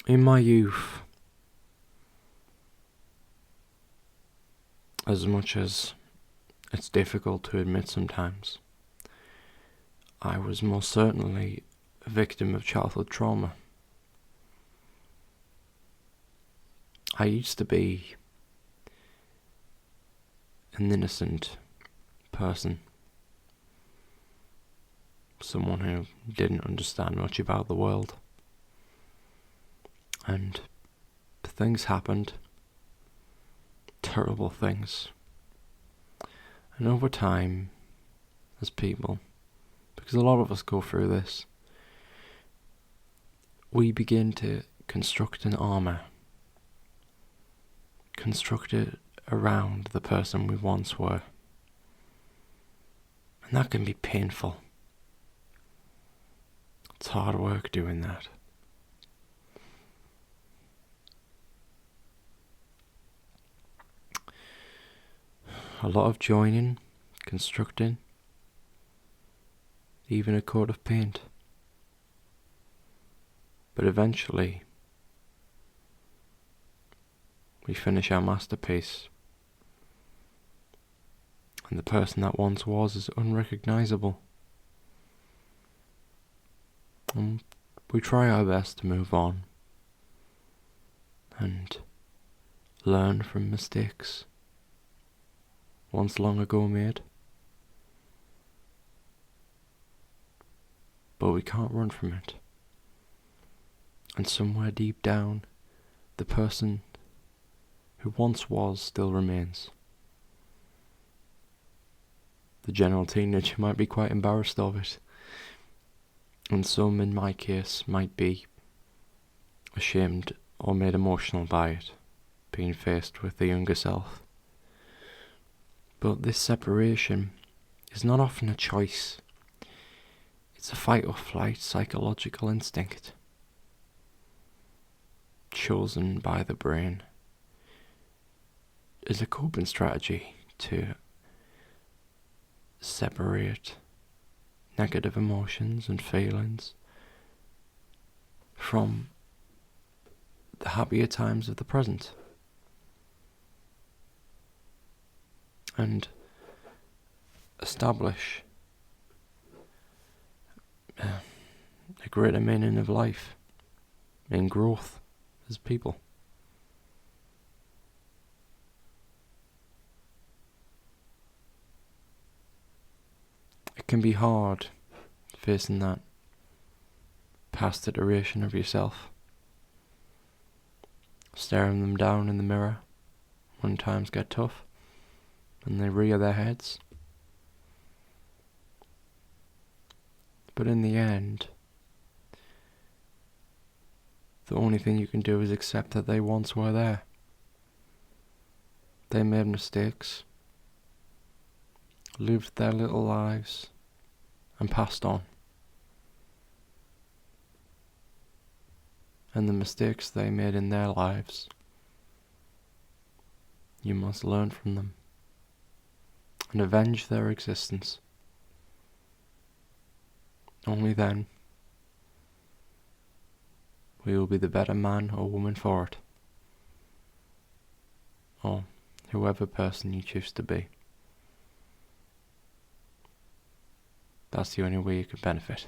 In my youth, as much as it's difficult to admit sometimes, I was most certainly a victim of childhood trauma. I used to be an innocent person, someone who didn't understand much about the world, and things happened, terrible things, and over time, as people, because a lot of us go through this, we begin to construct an armour, constructed around the person we once were. And that can be painful. It's hard work doing that. A lot of joining, constructing, even a coat of paint. But eventually, we finish our masterpiece, and the person that once was is unrecognisable. And we try our best to move on and learn from mistakes once long ago made. But we can't run from it. And somewhere deep down, the person who once was still remains. The general teenager might be quite embarrassed of it, and some, in my case, might be ashamed or made emotional by it, being faced with the younger self. But this separation is not often a choice. It's a fight or flight psychological instinct, chosen by the brain as a coping strategy to separate negative emotions and feelings from the happier times of the present, and establish a greater meaning of life and growth as people. It can be hard facing that past iteration of yourself, staring them down in the mirror when times get tough and they rear their heads. But in the end, the only thing you can do is accept that they once were there. They made mistakes, lived their little lives, and passed on. And the mistakes they made in their lives, you must learn from them and avenge their existence. Only then we will be the better man or woman for it, or whoever person you choose to be. That's the only way you can benefit.